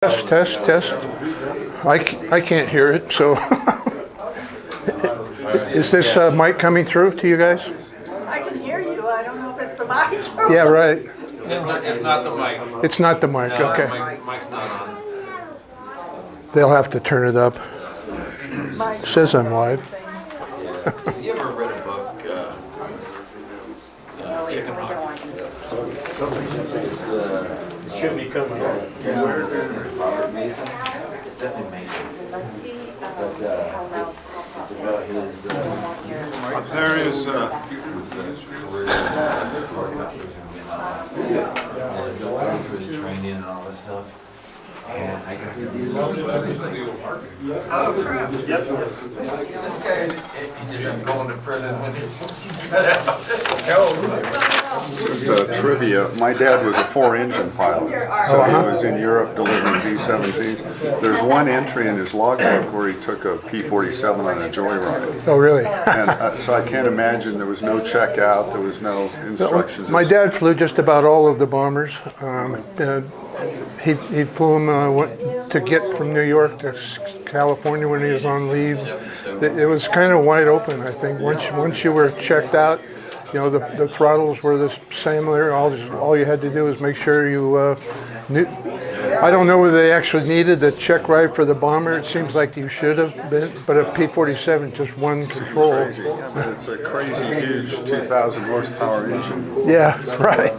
Test. I can't hear it, so. Is this mic coming through to you guys? I can hear you. I don't know if it's the mic. Yeah, right. It's not the mic. It's not the mic, No, okay. the mic's not on. They'll have to turn it up. It says I'm live. Have you ever read a book, Chicken Rock? It should be coming on. Mason? Definitely Mason. Let's see how loud. There is His training and all this stuff. And I got to do Oh, crap. This guy ended up going to prison when he just trivia. My dad was a four-engine pilot, so he was in Europe delivering B-17s. There's one entry in his logbook where he took a P-47 on a joyride. Oh, really? And so I can't imagine there was no checkout, there was no instructions. My dad flew just about all of the bombers. He flew them to get from New York to California when he was on leave. It was kind of wide open, I think. Once you were checked out, you know, the throttles were the same there. All you had to do was make sure you knew. I don't know whether they actually needed the check ride for the bomber. It seems like you should have been, but a P-47 just one control. Crazy. It's a crazy, huge 2,000 horsepower engine. Yeah, right.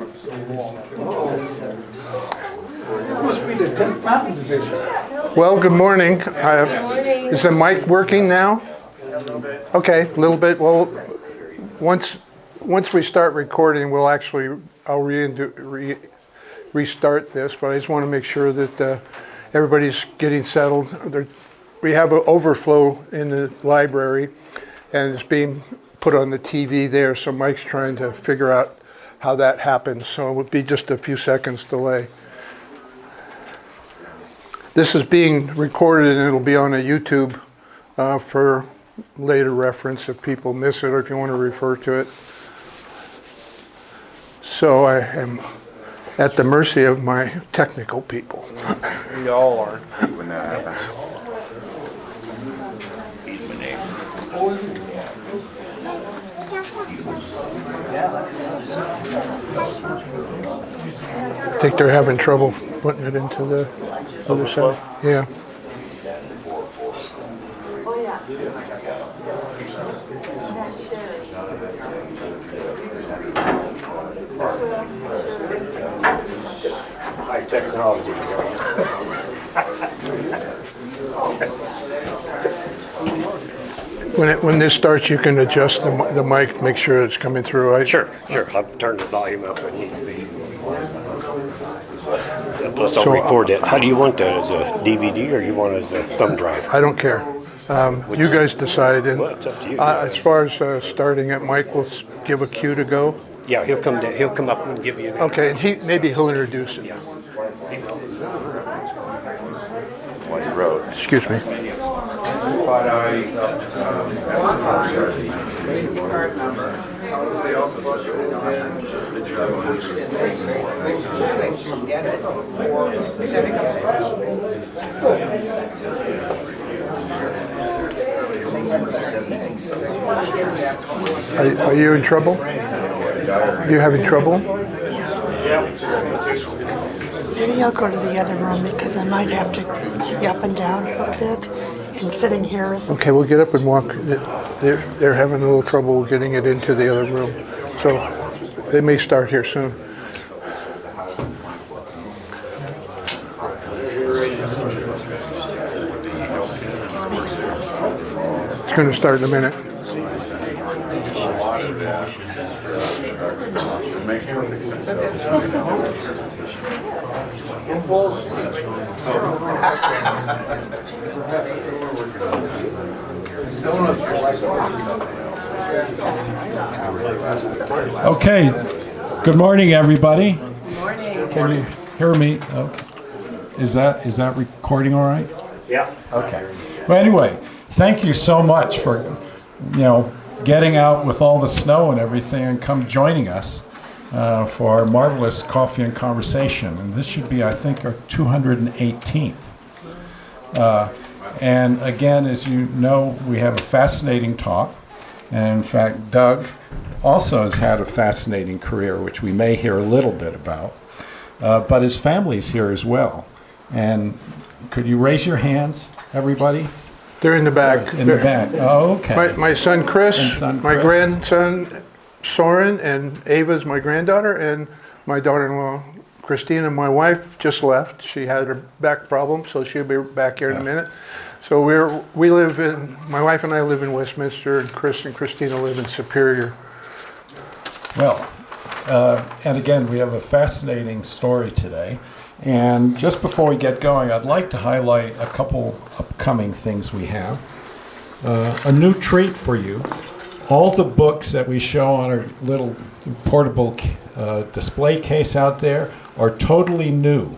Must be the 10th Mountain Division. Well, good morning. Is the mic working now? Okay, a little bit. Well, once we start recording, I'll restart this, but I just want to make sure that everybody's getting settled. We have an overflow in the library, and it's being put on the TV there, so Mike's trying to figure out how that happens, so it would be just a few seconds delay. This is being recorded, and it'll be on a YouTube for later reference if people miss it or if you want to refer to it. So I am at the mercy of my technical people. We all are. When that happens. I think they're having trouble putting it into the other side. Yeah. High technology. When this starts, you can adjust the mic, make sure it's coming through, right? Sure. I'll turn the volume up if need be. Plus I'll So, record it. How do you want that? As a DVD or you want it as a thumb drive? I don't care. You guys decide. And Well, it's up to you. as far as starting it, Mike will give a cue to go. Yeah, he'll come down. He'll come up and give you. Okay, and maybe he'll introduce it. What he wrote. Excuse me. Are you in trouble? Are you having trouble? Maybe I'll go to the other room because I might have to be up and down for a bit. And sitting here is Okay, we'll get up and walk. They're having a little trouble getting it into the other room. So they may start here soon. It's going to start in a minute. Makes perfect sense. Okay, good morning, everybody. Can you hear me? Okay. Is that recording all right? Yeah. Okay. Well, anyway, thank you so much for, getting out with all the snow and everything and come joining us. for our marvelous coffee and conversation. And this should be, I think, our 218th. And again, as you know, we have a fascinating talk. And in fact, Doug also has had a fascinating career, which we may hear a little bit about. But his family's here as well. And could you raise your hands, everybody? They're in the back. In the back. Oh, okay. My son Chris, And son my Chris. grandson Soren, and Ava's my granddaughter, and my daughter-in-law Christina, my wife, just left. She had her back problem, so she'll be back here in a minute. So my wife and I live in Westminster, and Chris and Christina live in Superior. Well, and again, we have a fascinating story today. And just before we get going, I'd like to highlight a couple upcoming things we have. A new treat for you. All the books that we show on our little portable display case out there are totally new.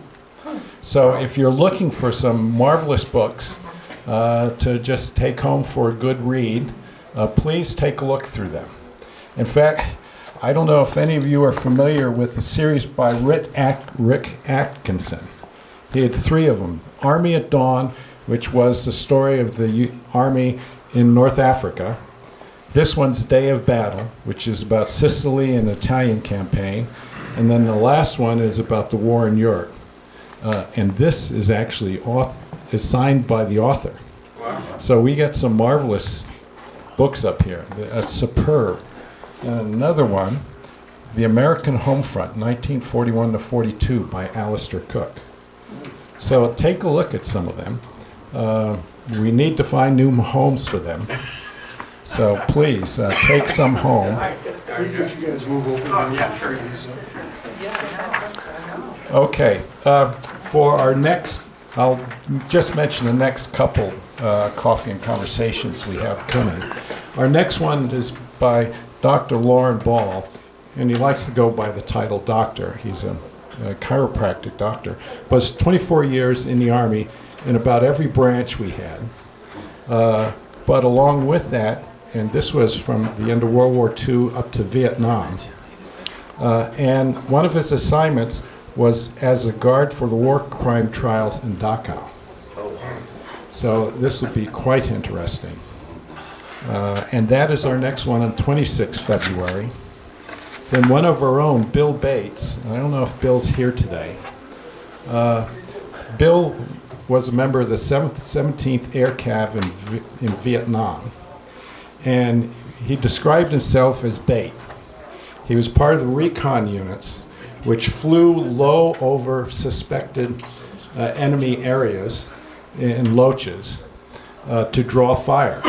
So if you're looking for some marvelous books to just take home for a good read, please take a look through them. In fact, I don't know if any of you are familiar with the series by Rick Atkinson. He had 3 of them. Army at Dawn, which was the story of the army in North Africa. This one's Day of Battle, which is about Sicily and Italian campaign. And then the last one is about the war in Europe. And this is actually is signed by the author. Wow. So we got some marvelous books up here. Superb. And another one, The American Homefront, 1941 to 42 by Alistair Cook. So take a look at some of them. We need to find new homes for them. So please take some home. Okay, for our next, I'll just mention the next couple coffee and conversations we have coming. Our next one is by Dr. Lauren Ball, and he likes to go by the title doctor. He's a chiropractic doctor, but it's 24 years in the Army in about every branch we had. But along with that, and this was from the end of World War II up to Vietnam, and one of his assignments was as a guard for the war crime trials in Dachau. So this will be quite interesting. And that is our next one on 26 February. Then one of our own, Bill Bates. I don't know if Bill's here today. Bill was a member of the 17th Air Cav in Vietnam. And he described himself as bait. He was part of the recon units, which flew low over suspected enemy areas in loaches to draw fire.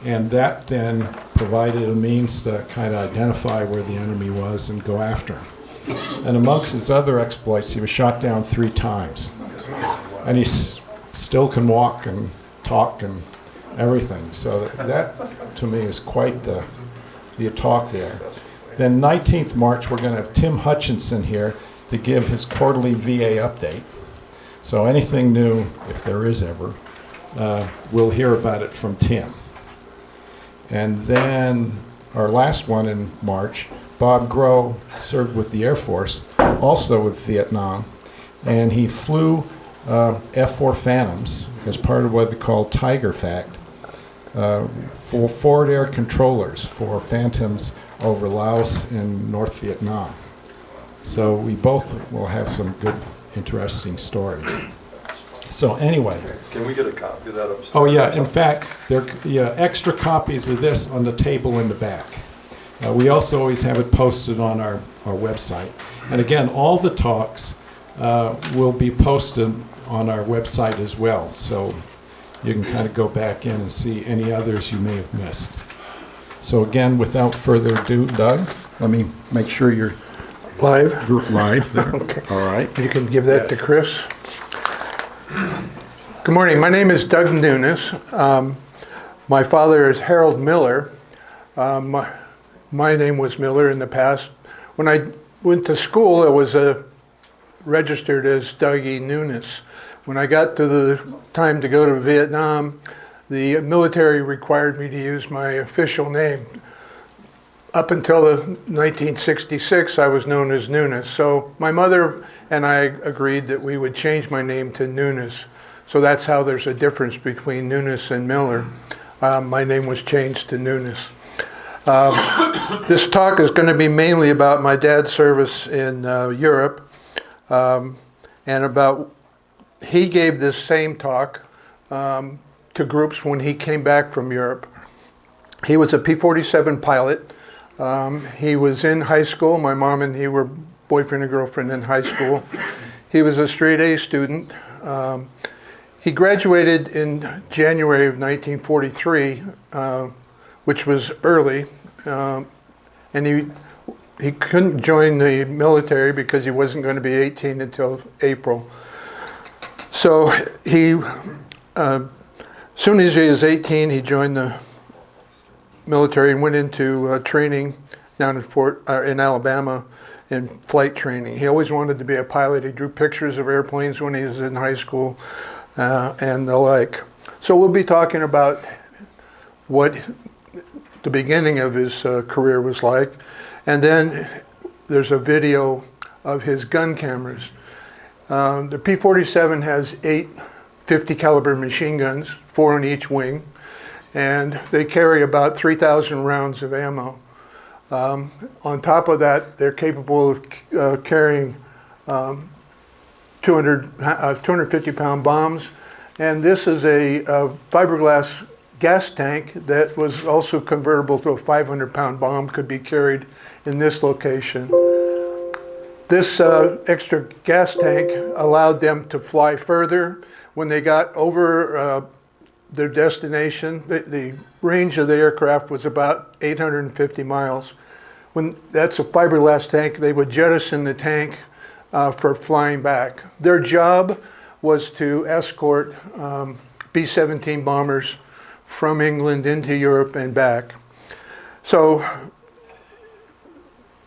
And that then provided a means to kind of identify where the enemy was and go after him. And amongst his other exploits, he was shot down 3 times. And he still can walk and talk and everything. So that to me is quite the talk there. Then 19th March, we're going to have Tim Hutchinson here to give his quarterly VA update. So anything new, if there is ever, we'll hear about it from Tim. And then our last one in March, Bob Groh served with the Air Force, also with Vietnam, and he flew F-4 Phantoms as part of what they call Tiger Fact for forward air controllers for Phantoms over Laos and North Vietnam. So we both will have some good, interesting stories. So anyway. Can we get a copy of that upstairs? Oh yeah, in fact, there are extra copies of this on the table in the back. We also always have it posted on our website. And again, all the talks will be posted on our website as well. So you can kind of go back in and see any others you may have missed. So again, without further ado, Doug, let me make sure you're Live? live there. Okay. All right. You can give that to Chris. Good morning. My name is Doug Nunes. My father is Harold Miller. My name was Miller in the past. When I went to school, I was registered as Dougie Nunes. When I got to the time to go to Vietnam, the military required me to use my official name. up until 1966, I was known as Nunes. So my mother and I agreed that we would change my name to Nunes. So that's how there's a difference between Nunes and Miller. My name was changed to Nunes. This talk is going to be mainly about my dad's service in Europe, and about, he gave this same talk to groups when he came back from Europe. He was a P-47 pilot. He was in high school. My mom and he were boyfriend and girlfriend in high school. He was a straight A student. He graduated in January of 1943, which was early, and he couldn't join the military because he wasn't going to be 18 until April. So he, as soon as he was 18, he joined the military and went into training down in Alabama in flight training. He always wanted to be a pilot. He drew pictures of airplanes when he was in high school and the like. So we'll be talking about what the beginning of his career was like. And then there's a video of his gun cameras. The P-47 has 8 50 caliber machine guns, 4 on each wing, and they carry about 3,000 rounds of ammo. On top of that, they're capable of carrying 250-pound bombs, and this is a fiberglass gas tank that was also convertible to a 500-pound bomb, could be carried in this location. This extra gas tank allowed them to fly further. When they got over their destination, the range of the aircraft was about 850 miles. When that's a fiberglass tank, they would jettison the tank for flying back. Their job was to escort B-17 bombers from England into Europe and back. So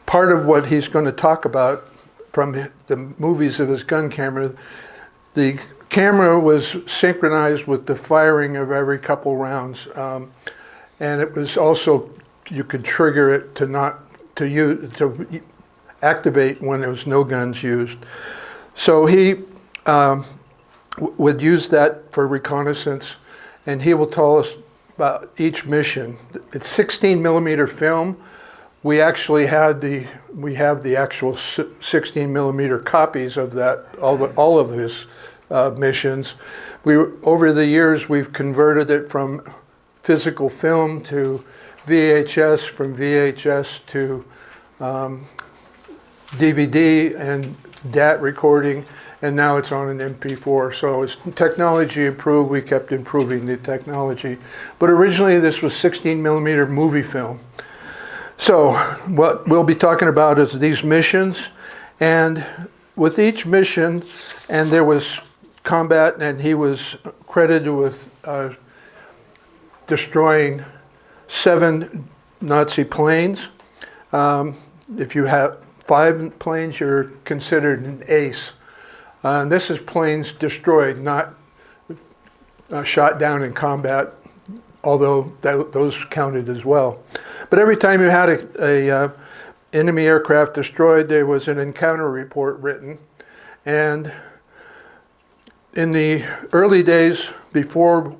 part of what he's going to talk about from the movies of his gun camera, the camera was synchronized with the firing of every couple rounds, and it was also, you could trigger it to activate when there was no guns used. So he would use that for reconnaissance, and he will tell us about each mission. It's 16 millimeter film. We actually have the actual 16 millimeter copies of that, all of his missions. Over the years, we've converted it from physical film to VHS, from VHS to DVD and DAT recording, and now it's on an MP4. So as technology improved, we kept improving the technology. But originally, this was 16 millimeter movie film. So what we'll be talking about is these missions, and with each mission, and there was combat, and he was credited with destroying 7 Nazi planes. If you have 5 planes, you're considered an ace. And this is planes destroyed, not shot down in combat, although those counted as well. But every time you had a enemy aircraft destroyed, there was an encounter report written. And in the early days, before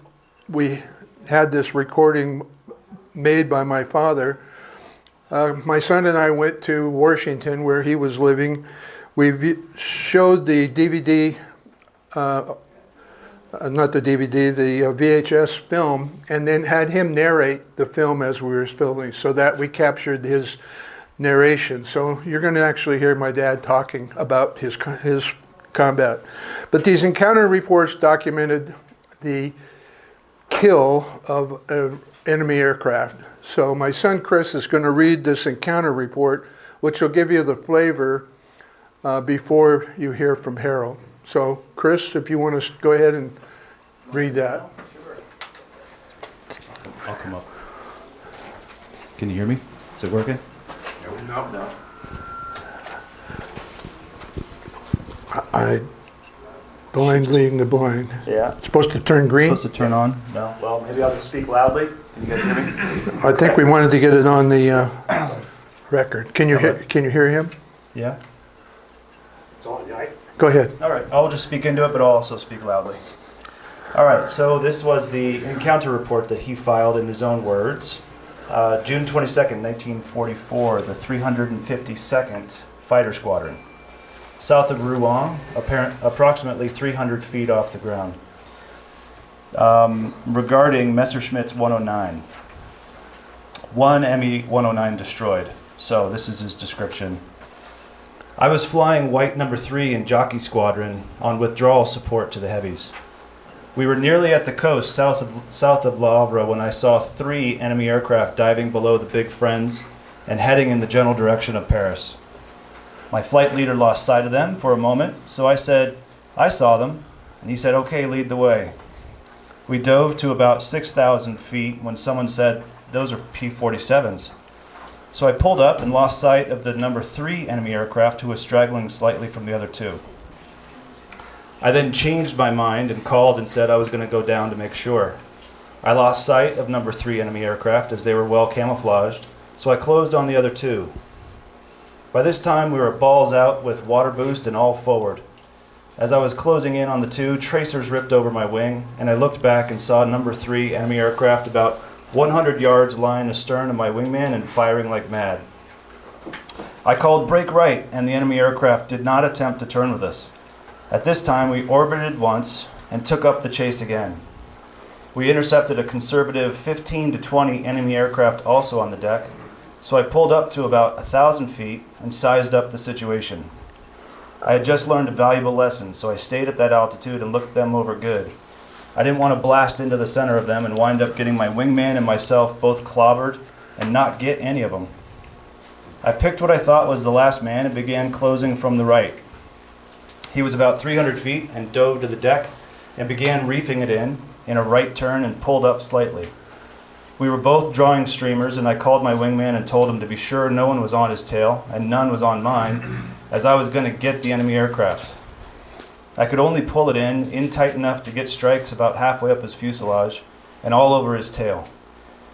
we had this recording made by my father, my son and I went to Washington, where he was living. We showed the DVD, not the DVD, the VHS film, and then had him narrate the film as we were filming, so that we captured his narration. So you're going to actually hear my dad talking about his combat. But these encounter reports documented the kill of enemy aircraft. So my son Chris is going to read this encounter report, which will give you the flavor before you hear from Harold. So Chris, if you want to go ahead and read that. I'll come up. Can you hear me? Is it working? No. I blind leading the blind. Yeah. It's supposed to turn green? Supposed to turn on? No. Well, maybe I'll just speak loudly. Can you guys hear me? I think we wanted to get it on the record. Can you hear him? Yeah? Go ahead. All right, I'll just speak into it, but I'll also speak loudly. All right, so this was the encounter report that he filed in his own words. June 22nd, 1944, the 352nd Fighter Squadron, south of Rouen, approximately 300 feet off the ground. Regarding Messerschmitt's 109. One Me-109 destroyed. So this is his description. I was flying White No. 3 in Jockey Squadron on withdrawal support to the heavies. We were nearly at the coast south of Le Havre when I saw 3 enemy aircraft diving below the Big Friends and heading in the general direction of Paris. My flight leader lost sight of them for a moment, so I said, "I saw them," and he said, "Okay, lead the way." We dove to about 6,000 feet when someone said, "Those are P-47s." So I pulled up and lost sight of the No. 3 enemy aircraft, who was straggling slightly from the other 2. I then changed my mind and called and said I was going to go down to make sure. I lost sight of No. 3 enemy aircraft as they were well camouflaged, so I closed on the other 2. By this time we were balls out with water boost and all forward. As I was closing in on the 2, tracers ripped over my wing, and I looked back and saw No. 3 enemy aircraft about 100 yards lying astern of my wingman and firing like mad. I called "break right," and the enemy aircraft did not attempt to turn with us. At this time we orbited once and took up the chase again. We intercepted a conservative 15 to 20 enemy aircraft also on the deck, so I pulled up to about 1,000 feet and sized up the situation. I had just learned a valuable lesson, so I stayed at that altitude and looked them over good. I didn't want to blast into the center of them and wind up getting my wingman and myself both clobbered and not get any of them. I picked what I thought was the last man and began closing from the right. He was about 300 feet and dove to the deck and began reefing it in a right turn and pulled up slightly. We were both drawing streamers, and I called my wingman and told him to be sure no one was on his tail and none was on mine, as I was going to get the enemy aircraft. I could only pull it in tight enough to get strikes about halfway up his fuselage and all over his tail.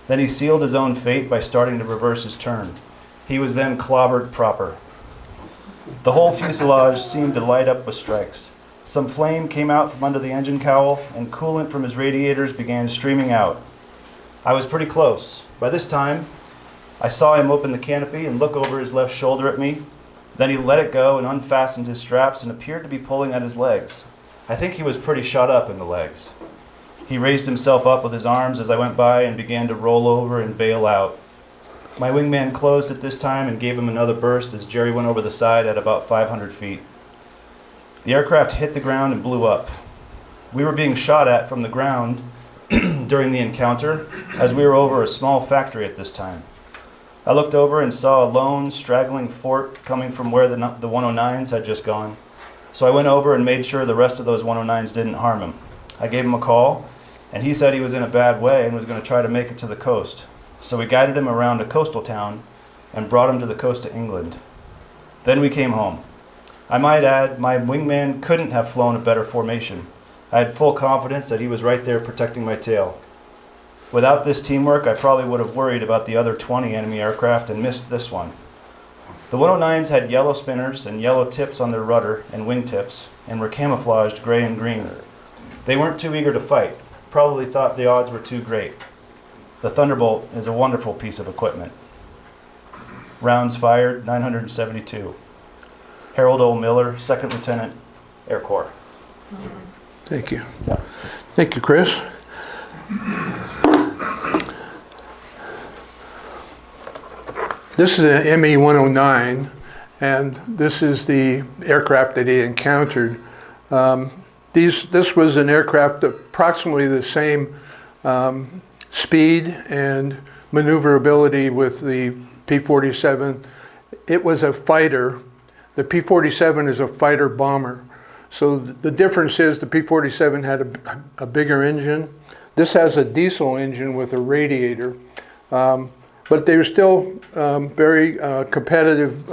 Then he sealed his own fate by starting to reverse his turn. He was then clobbered proper. The whole fuselage seemed to light up with strikes. Some flame came out from under the engine cowl, and coolant from his radiators began streaming out. I was pretty close. By this time, I saw him open the canopy and look over his left shoulder at me. Then he let it go and unfastened his straps and appeared to be pulling at his legs. I think he was pretty shot up in the legs. He raised himself up with his arms as I went by and began to roll over and bail out. My wingman closed at this time and gave him another burst as Jerry went over the side at about 500 feet. The aircraft hit the ground and blew up. We were being shot at from the ground during the encounter, as we were over a small factory at this time. I looked over and saw a lone, straggling fort coming from where the 109s had just gone. So I went over and made sure the rest of those 109s didn't harm him. I gave him a call, and he said he was in a bad way and was going to try to make it to the coast. So we guided him around a coastal town and brought him to the coast of England. Then we came home. I might add, my wingman couldn't have flown a better formation. I had full confidence that he was right there protecting my tail. Without this teamwork, I probably would have worried about the other 20 enemy aircraft and missed this one. The 109s had yellow spinners and yellow tips on their rudder and wingtips and were camouflaged gray and green. They weren't too eager to fight, probably thought the odds were too great. The Thunderbolt is a wonderful piece of equipment. Rounds fired, 972. Harold O. Miller, 2nd Lieutenant, Air Corps. Thank you. Thank you, Chris. This is an Me-109, and this is the aircraft that he encountered. This was an aircraft approximately the same speed and maneuverability with the P-47. It was a fighter. The P-47 is a fighter bomber. So the difference is the P-47 had a bigger engine. This has a diesel engine with a radiator. But they were still very competitive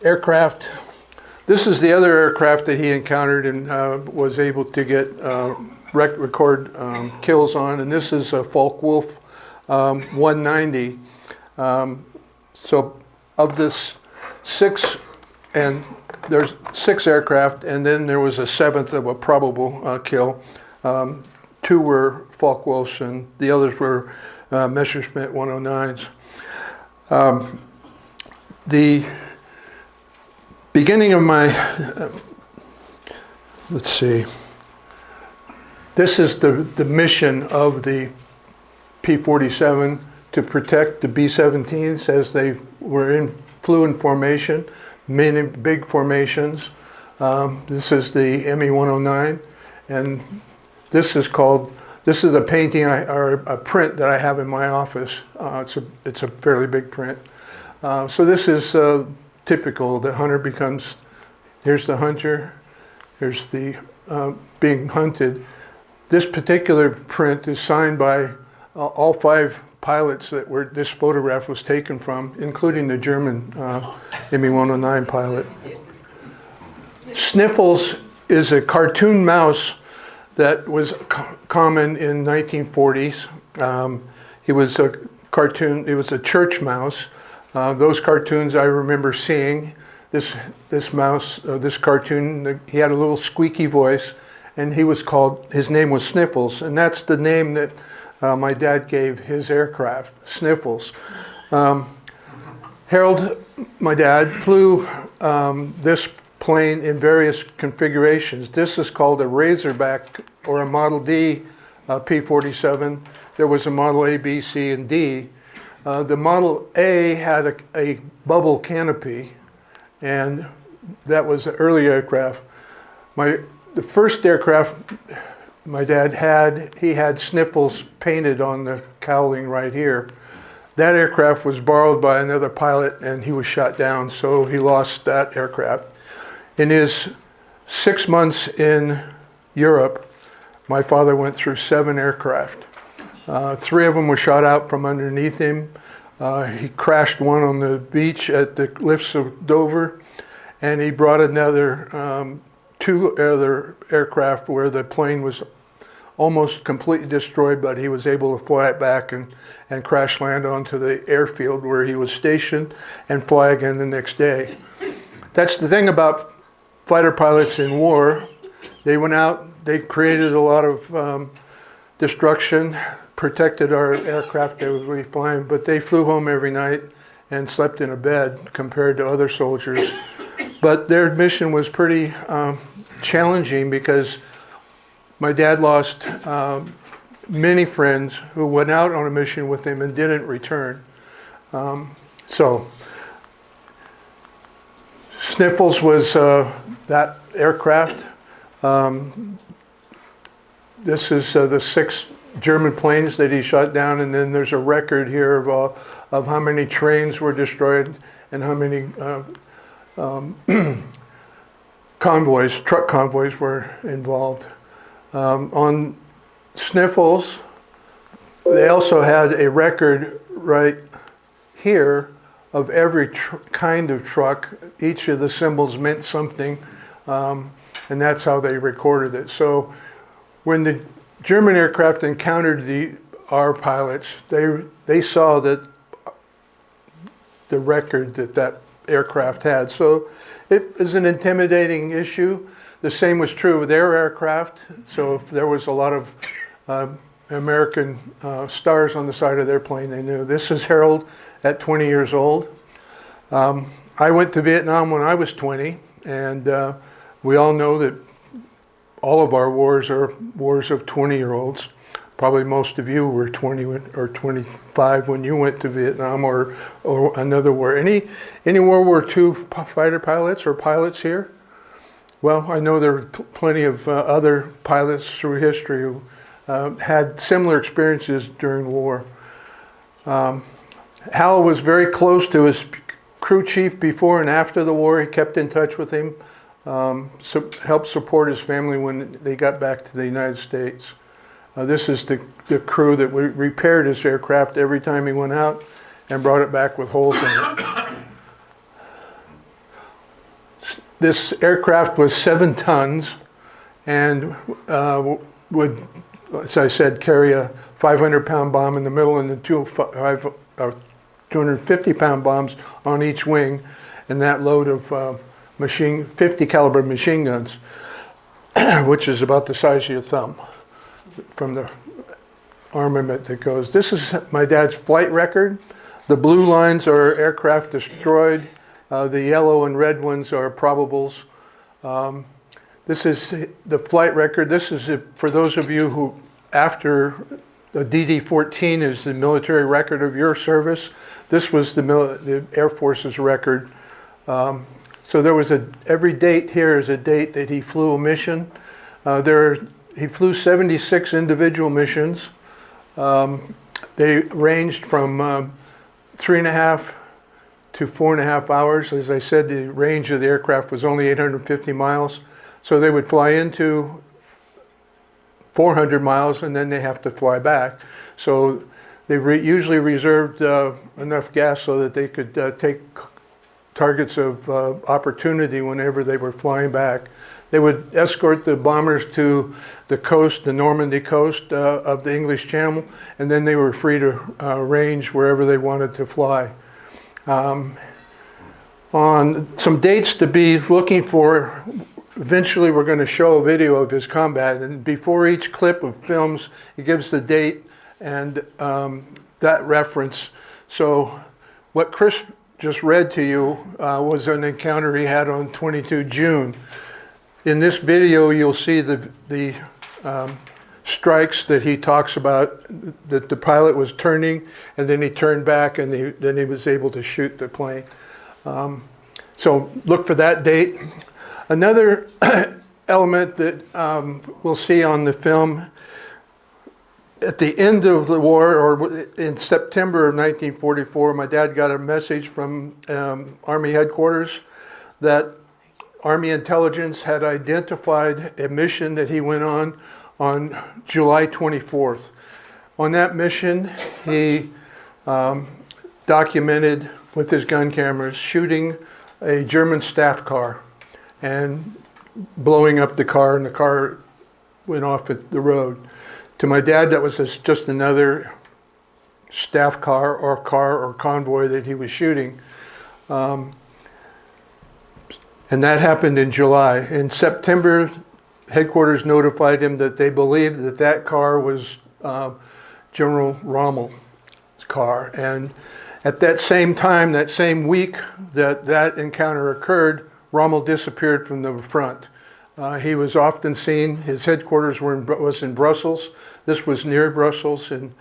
aircraft. This is the other aircraft that he encountered and was able to get record kills on, and this is a Focke-Wulf 190. So of this six, and there's 6 aircraft, and then there was a 7th of a probable kill. 2 were Falk-Welsh, and the others were Messerschmitt 109s. The beginning of my, let's see, this is the mission of the P-47 to protect the B-17s as they flew in formation, many big formations. This is the ME-109, and this is a painting or a print that I have in my office. It's a fairly big print. So this is typical. The hunter becomes, here's the hunter, here's the being hunted. This particular print is signed by all 5 pilots this photograph was taken from, including the German ME-109 pilot. Sniffles is a cartoon mouse that was common in 1940s. He was a church mouse. Those cartoons I remember seeing. This cartoon, he had a little squeaky voice, and his name was Sniffles, and that's the name that my dad gave his aircraft, Sniffles. Harold, my dad, flew this plane in various configurations. This is called a Razorback or a Model D P-47. There was a Model A, B, C, and D. The Model A had a bubble canopy, and that was an early aircraft. The first aircraft my dad had Sniffles painted on the cowling right here. That aircraft was borrowed by another pilot, and he was shot down, so he lost that aircraft. In his 6 months in Europe, my father went through 7 aircraft. 3 of them were shot out from underneath him. He crashed one on the beach at the Cliffs of Dover, and he brought another 2 other aircraft where the plane was almost completely destroyed, but he was able to fly it back and crash land onto the airfield where he was stationed and fly again the next day. That's the thing about fighter pilots in war. They went out, they created a lot of destruction, protected our aircraft that would be flying, but they flew home every night and slept in a bed compared to other soldiers. But their mission was pretty challenging because my dad lost many friends who went out on a mission with him and didn't return. So Sniffles was that aircraft. This is the 6 German planes that he shot down, and then there's a record here of how many trains were destroyed and how many truck convoys were involved. On Sniffles, they also had a record right here of every kind of truck. Each of the symbols meant something, and that's how they recorded it. So when the German aircraft encountered our pilots, they saw that the record that aircraft had. So it is an intimidating issue. The same was true with their aircraft. So if there was a lot of American stars on the side of their plane, they knew. This is Harold at 20 years old. I went to Vietnam when I was 20, and we all know that all of our wars are wars of 20-year-olds. Probably most of you were 20 or 25 when you went to Vietnam or another war. Any World War II fighter pilots or pilots here? Well, I know there are plenty of other pilots through history who had similar experiences during war. Hal was very close to his crew chief before and after the war. He kept in touch with him, helped support his family when they got back to the United States. This is the crew that repaired his aircraft every time he went out and brought it back with holes in it. This aircraft was 7 tons and would, as I said, carry a 500-pound bomb in the middle and the 250-pound bombs on each wing, and that load of 50 caliber machine guns, which is about the size of your thumb from the armament that goes. This is my dad's flight record. The blue lines are aircraft destroyed. The yellow and red ones are probables. This is the flight record. This is for those of you who, after the DD-14 is the military record of your service. This was the Air Force's record. So there was every date here is a date that he flew a mission. He flew 76 individual missions. They ranged from 3.5 to 4.5 hours. As I said, the range of the aircraft was only 850 miles. So they would fly into 400 miles and then they have to fly back. So they usually reserved enough gas so that they could take targets of opportunity whenever they were flying back. They would escort the bombers to the coast, the Normandy coast of the English Channel, and then they were free to range wherever they wanted to fly. On some dates to be looking for, eventually we're going to show a video of his combat, and before each clip of films, it gives the date and that reference. So what Chris just read to you was an encounter he had on 22 June. In this video, you'll see the strikes that he talks about, that the pilot was turning, and then he turned back, and then he was able to shoot the plane. So look for that date. Another element that we'll see on the film, at the end of the war, or in September of 1944, my dad got a message from Army headquarters that Army intelligence had identified a mission that he went on July 24th. On that mission, he documented with his gun cameras shooting a German staff car and blowing up the car, and the car went off at the road. To my dad, that was just another staff car or convoy that he was shooting. And that happened in July. In September, headquarters notified him that they believed that that car was General Rommel's car. And at that same time, that same week that encounter occurred, Rommel disappeared from the front. He was often seen, his headquarters was in Brussels. This was near Brussels, and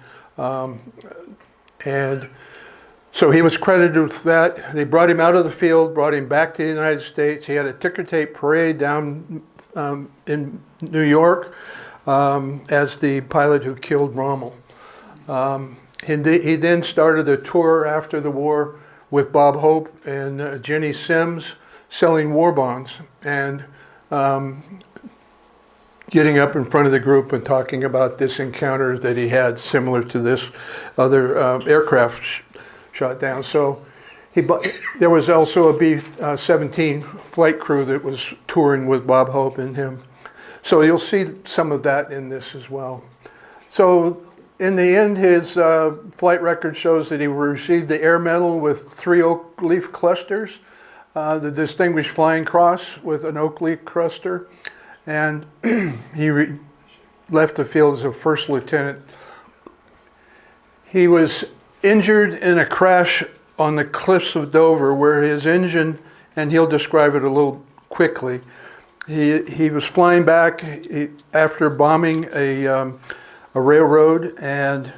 so he was credited with that. They brought him out of the field, brought him back to the United States. He had a ticker tape parade down in New York as the pilot who killed Rommel. He then started a tour after the war with Bob Hope and Jenny Sims, selling war bonds and getting up in front of the group and talking about this encounter that he had, similar to this other aircraft shot down. So there was also a B-17 flight crew that was touring with Bob Hope and him. So you'll see some of that in this as well. So in the end, his flight record shows that he received the Air Medal with 3 oak leaf clusters, the Distinguished Flying Cross with an oak leaf cluster, and he left the field as a first lieutenant. He was injured in a crash on the cliffs of Dover where his engine, and he'll describe it a little quickly, he was flying back after bombing a railroad, and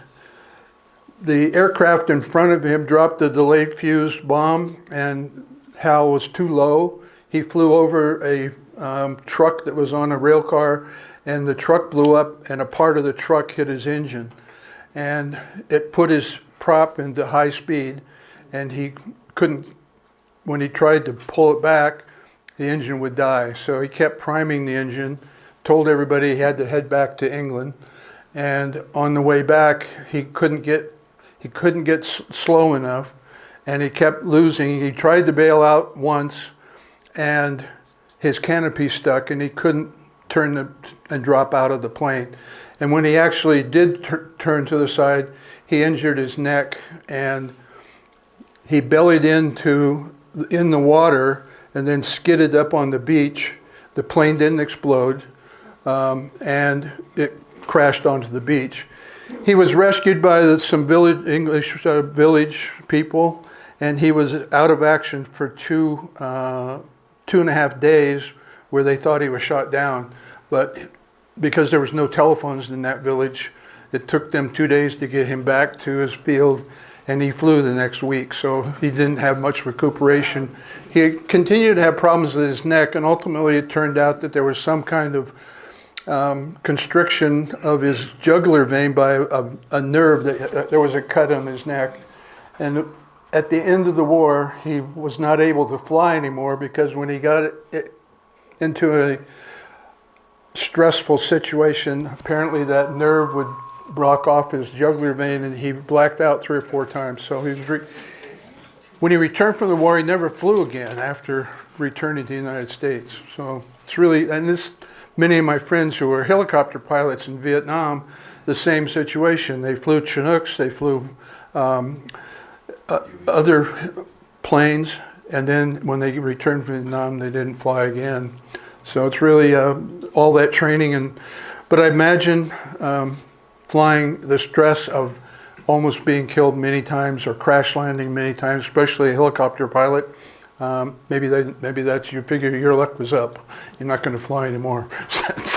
the aircraft in front of him dropped a delayed fuse bomb, and Hal was too low. He flew over a truck that was on a rail car, and the truck blew up, and a part of the truck hit his engine, and it put his prop into high speed, and he couldn't, when he tried to pull it back, the engine would die. So he kept priming the engine, told everybody he had to head back to England, and on the way back he couldn't get slow enough, and he kept losing. He tried to bail out once, and his canopy stuck, and he couldn't turn and drop out of the plane. And when he actually did turn to the side, he injured his neck, and he bellied in the water and then skidded up on the beach. The plane didn't explode, and it crashed onto the beach. He was rescued by some English village people, and he was out of action for 2.5 days, where they thought he was shot down. But because there was no telephones in that village, it took them 2 days to get him back to his field, and he flew the next week. So he didn't have much recuperation. He continued to have problems with his neck, and ultimately it turned out that there was some kind of constriction of his jugular vein by a nerve. There was a cut on his neck. And at the end of the war, he was not able to fly anymore, because when he got into a stressful situation, apparently that nerve would broke off his jugular vein, and he blacked out 3 or 4 times. So when he returned from the war, he never flew again after returning to the United States. So it's really, and many of my friends who were helicopter pilots in Vietnam, the same situation. They flew Chinooks, they flew other planes, and then when they returned from Vietnam, they didn't fly again. So it's really all that training. But I imagine flying, the stress of almost being killed many times or crash landing many times, especially a helicopter pilot. Maybe that's, you figure your luck was up. You're not going to fly anymore.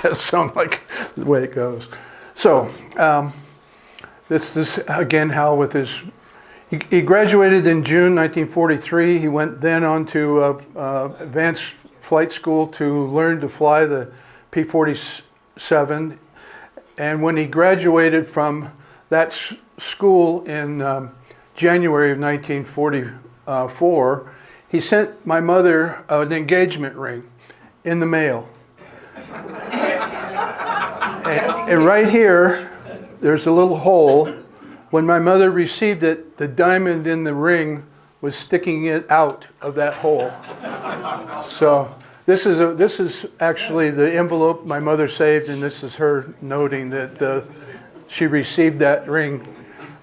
That sounds like the way it goes. So this again, Hal with his. He graduated in June 1943. He went then on to advanced flight school to learn to fly the P-47. And when he graduated from that school in January of 1944, he sent my mother an engagement ring in the mail. And right here, there's a little hole. When my mother received it, the diamond in the ring was sticking it out of that hole. So this is actually the envelope my mother saved, and this is her noting that she received that ring.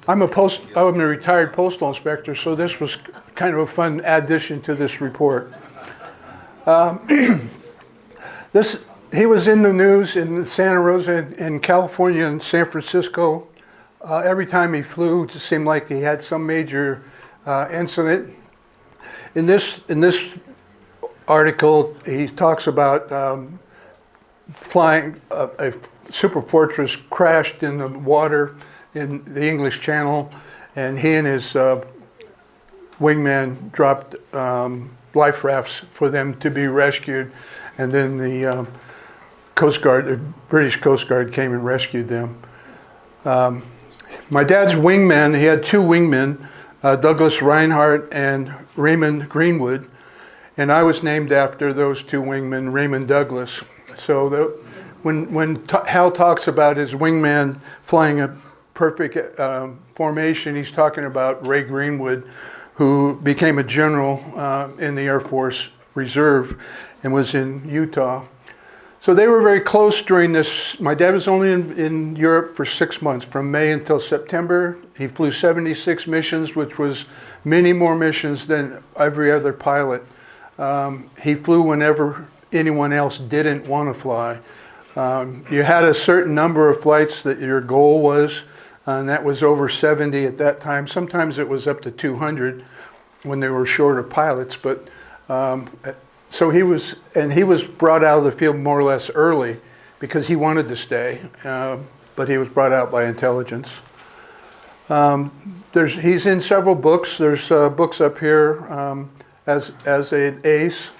I'm a retired postal inspector, so this was kind of a fun addition to this report. He was in the news in Santa Rosa, in California, and San Francisco. Every time he flew, it just seemed like he had some major incident. In this article, he talks about flying a Super Fortress crashed in the water in the English Channel, and he and his wingman dropped life rafts for them to be rescued, and then the Coast Guard, the British Coast Guard, came and rescued them. My dad's wingman, he had 2 wingmen, Douglas Reinhardt and Raymond Greenwood, and I was named after those 2 wingmen, Raymond Douglas. So when Hal talks about his wingman flying a perfect formation, he's talking about Ray Greenwood, who became a general in the Air Force Reserve and was in Utah. So they were very close during this. My dad was only in Europe for 6 months, from May until September. He flew 76 missions, which was many more missions than every other pilot. He flew whenever anyone else didn't want to fly. You had a certain number of flights that your goal was, and that was over 70 at that time. Sometimes it was up to 200 when they were short of pilots, but so he was brought out of the field more or less early because he wanted to stay, but he was brought out by intelligence. He's in several books. There's books up here as an ace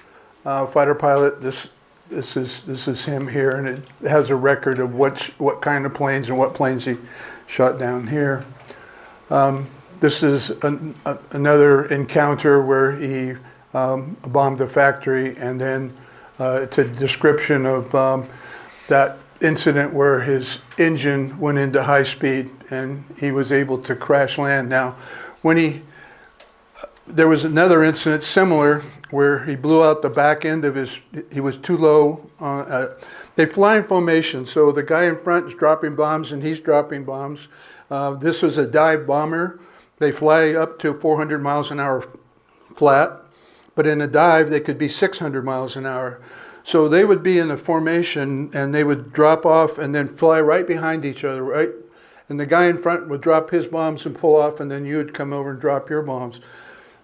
fighter pilot. This is him here, and it has a record of what kind of planes and what planes he shot down here. This is another encounter where he bombed a factory, and then it's a description of that incident where his engine went into high speed and he was able to crash land. Now, there was another incident similar where he blew out the back end of he was too low. They fly in formation, so the guy in front is dropping bombs and he's dropping bombs. This was a dive bomber They fly up to 400 miles an hour flat, but in a dive they could be 600 miles an hour. So they would be in a formation and they would drop off and then fly right behind each other, right? And the guy in front would drop his bombs and pull off, and then you would come over and drop your bombs.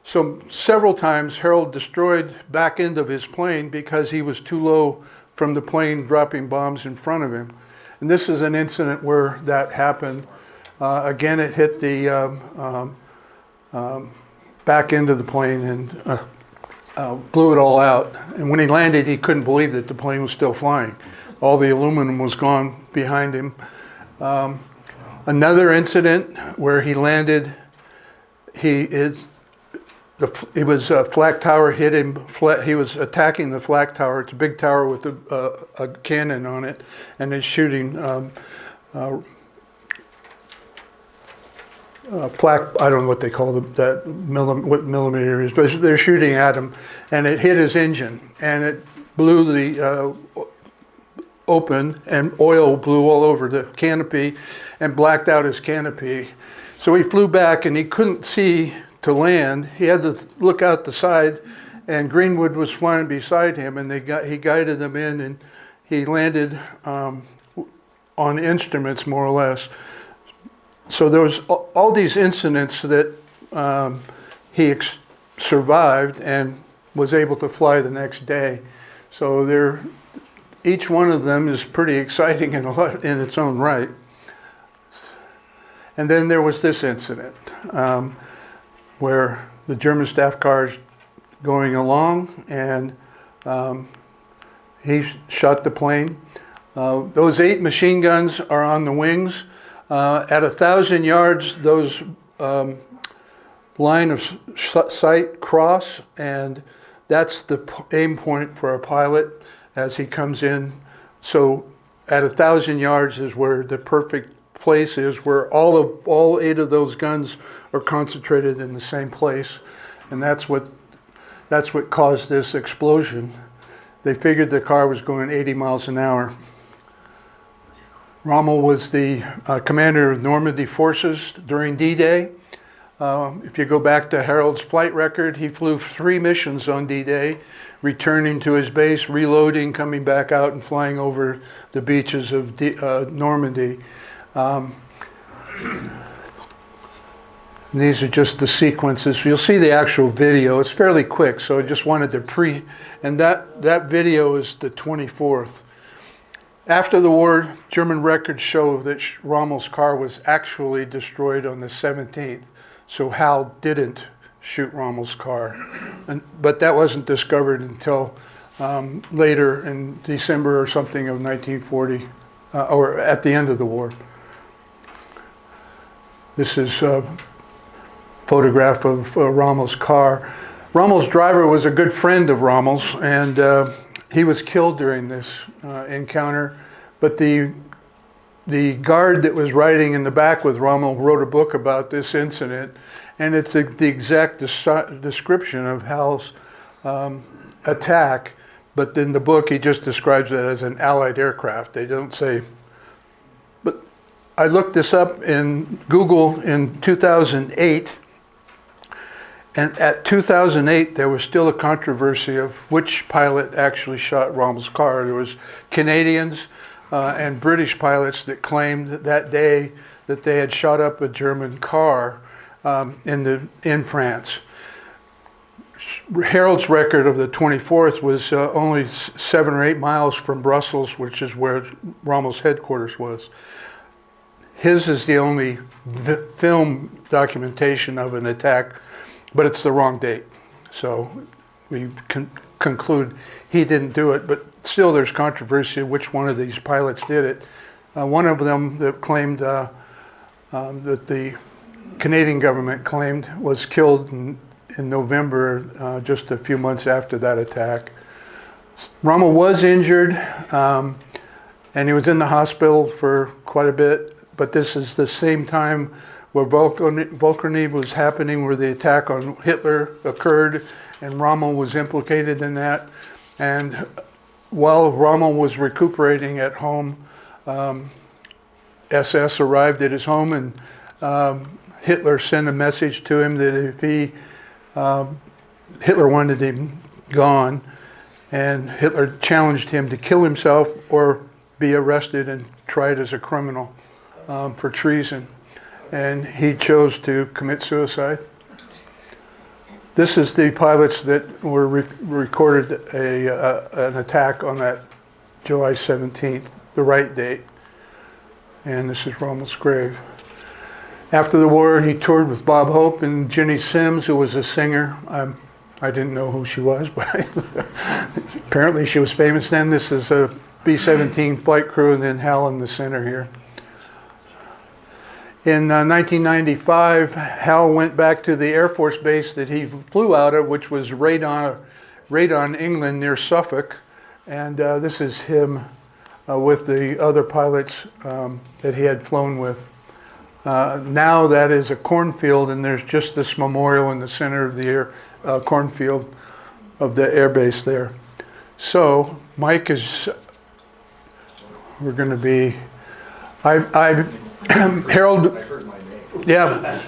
So several times Harold destroyed back end of his plane because he was too low from the plane dropping bombs in front of him. And this is an incident where that happened. Again, it hit the back end of the plane and blew it all out. And when he landed, he couldn't believe that the plane was still flying. All the aluminum was gone behind him. Another incident where he landed, it was a flak tower hit him. He was attacking the flak tower. It's a big tower with a cannon on it, and it's shooting flak. I don't know what they call that what millimeter is, but they're shooting at him, and it hit his engine, and it blew the open, and oil blew all over the canopy, and blacked out his canopy. So he flew back, and he couldn't see to land. He had to look out the side, and Greenwood was flying beside him, and he guided them in, and he landed on instruments, more or less. So there was all these incidents that he survived and was able to fly the next day. So each one of them is pretty exciting in its own right. And then there was this incident where the German staff car is going along, and he shot the plane. Those 8 machine guns are on the wings. At 1,000 yards, those line of sight cross, and that's the aim point for a pilot as he comes in. So at 1,000 yards is where the perfect place is, where all 8 of those guns are concentrated in the same place, and that's what caused this explosion. They figured the car was going 80 miles an hour. Rommel was the commander of Normandy forces during D-Day. If you go back to Harold's flight record, he flew 3 missions on D-Day, returning to his base, reloading, coming back out, and flying over the beaches of Normandy. These are just the sequences. You'll see the actual video. It's fairly quick, so I just wanted to and that video is the 24th. After the war, German records show that Rommel's car was actually destroyed on the 17th. So Hal didn't shoot Rommel's car. But that wasn't discovered until later in December or something of 1940, or at the end of the war. This is a photograph of Rommel's car. Rommel's driver was a good friend of Rommel's, and he was killed during this encounter, but the guard that was riding in the back with Rommel wrote a book about this incident, and it's the exact description of Hal's attack, but in the book he just describes it as an Allied aircraft. They don't say. But I looked this up in Google in 2008, and at 2008, there was still a controversy of which pilot actually shot Rommel's car. There was Canadians and British pilots that claimed that day that they had shot up a German car in France. Harold's record of the 24th was only 7 or 8 miles from Brussels, which is where Rommel's headquarters was. His is the only film documentation of an attack, but it's the wrong date. So we conclude he didn't do it, but still there's controversy which one of these pilots did it. One of them that claimed that the Canadian government claimed was killed in November, just a few months after that attack. Rommel was injured, and he was in the hospital for quite a bit, but this is the same time where WWII was happening, where the attack on Hitler occurred, and Rommel was implicated in that. And while Rommel was recuperating at home, SS arrived at his home, and Hitler sent a message to him that if Hitler wanted him gone, and Hitler challenged him to kill himself or be arrested and tried as a criminal for treason. And he chose to commit suicide. This is the pilots that were recorded an attack on that July 17th, the right date. And this is Rommel's grave. After the war, he toured with Bob Hope and Ginny Simms, who was a singer. I didn't know who she was, but apparently she was famous then. This is a B-17 flight crew, and then Hal in the center here. In 1995, Hal went back to the Air Force base that he flew out of, which was Radon, England, near Suffolk. And this is him with the other pilots that he had flown with. Now that is a cornfield, and there's just this memorial in the center of the cornfield of the air base there. So Mike is, we're going to be, Harold, yeah.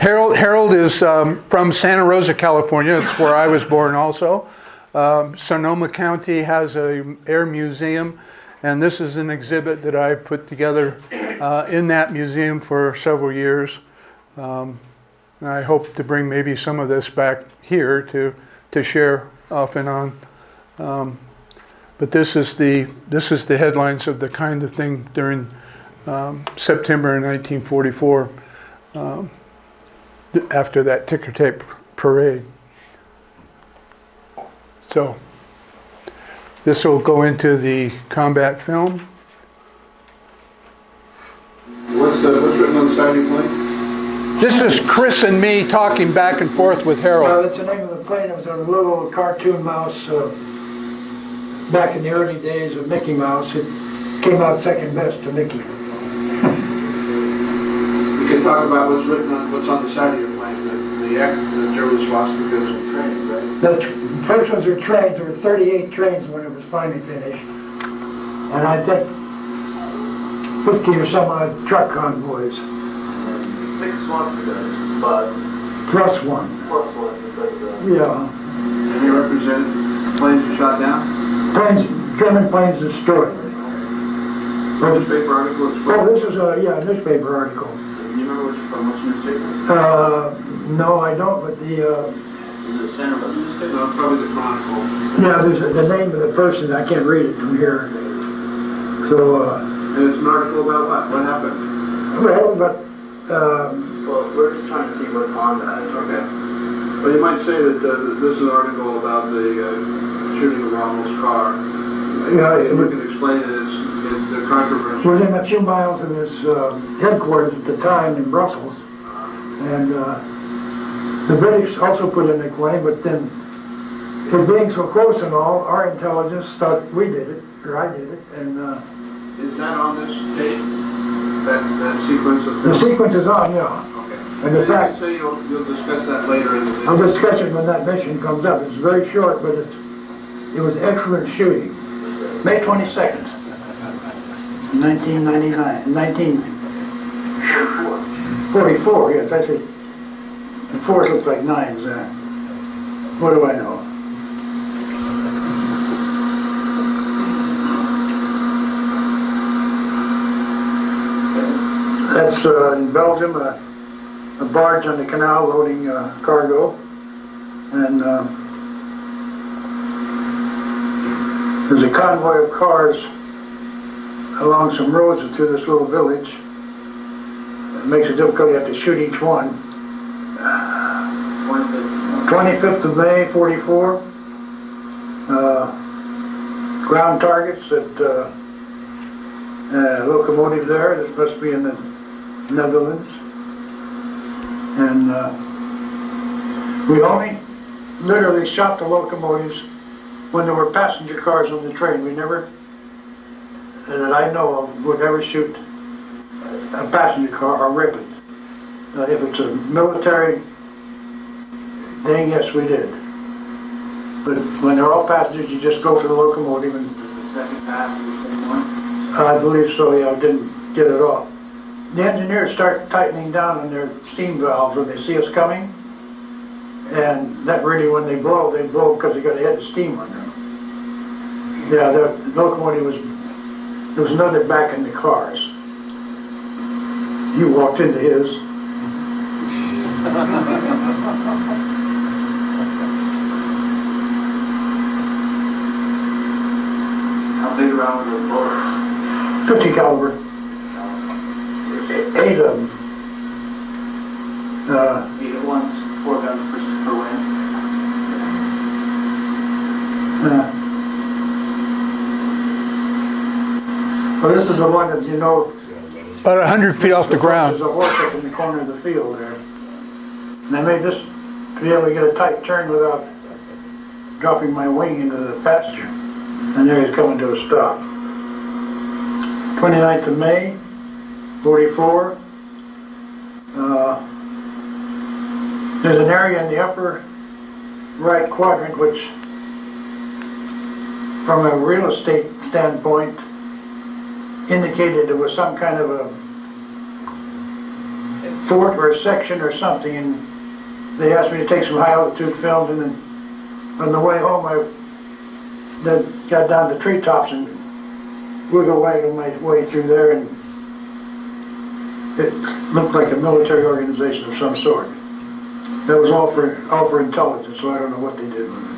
Harold is from Santa Rosa, California. That's where I was born also. Sonoma County has an air museum, and this is an exhibit that I put together in that museum for several years. And I hope to bring maybe some of this back here to share off and on. But this is the headlines of the kind of thing during September 1944, after that ticker tape parade. So this will go into the combat film. What's written on the side of your plane? This is Chris and me talking back and forth with Harold. That's the name of the plane. It was a little cartoon mouse back in the early days of Mickey Mouse. It came out second best to Mickey. You can talk about what's written on what's on the side of your plane. The German swastikas and trains, right? The first ones were trains. There were 38 trains when it was finally finished, and I think 50 or some odd truck convoys. 6 swastikas, but Plus one. plus one. Yeah. And they represent planes were shot down. German planes destroyed. Newspaper article. Oh, this is a newspaper article. You remember which newspaper? No, I don't. But Is it Santa Rosa newspaper? No, probably the Chronicle. yeah, there's the name of the person. I can't read it from here. So. And it's an article about what? What happened? Well, but. Well, we're just trying to see what's on that. Okay. Well, you might say that this is an article about the shooting of Rommel's car. Yeah, We can explain that it's the controversy. within a few miles of his headquarters at the time in Brussels. And the British also put in a claim, but then it being so close and all, our intelligence thought we did it, or I did it, and Is that on this tape? That sequence of the film? sequence is on, yeah. Okay. And the fact, So you'll discuss that later in the I'll discuss it when that mission comes up. It's very short, but it was excellent shooting. May 22nd, 1999, 1944, yes, that's it. The fours look like nines there. What do I know? That's in Belgium, a barge on the canal loading cargo. And there's a convoy of cars along some roads through this little village. It makes it difficult, you have to shoot each one. 25th of May, 44. Ground targets at locomotive there. This must be in the Netherlands. And we only literally shot the locomotives when there were passenger cars on the train. We never, and that I know of, would never shoot a passenger car or rip it. If it's a military thing, yes, we did. But when they're all passengers, you just go for the locomotive. And Is the second pass the same one? I believe so, yeah, I didn't get it off. the engineers start tightening down on their steam valves when they see us coming. And that really, when they blow because they got a head of steam on them. Yeah, the locomotive there was another back in the cars. You walked into his. How big around were those bullets? 50 caliber. 8 of them. 8 at once, 4 guns per wind. Well, this is the one that, you know, About 100 feet off the ground. there's a horse up in the corner of the field there. And I made this to be able to get a tight turn without dropping my wing into the pasture. And there he's coming to a stop. 29th of May, 44. There's an area in the upper right quadrant which, from a real estate standpoint, indicated there was some kind of a fort or a section or something, and they asked me to take some high altitude films, and then on the way home I then got down to treetops and wiggle wagging my way through there, and it looked like a military organization of some sort. That was all for intelligence, so I don't know what they did with it.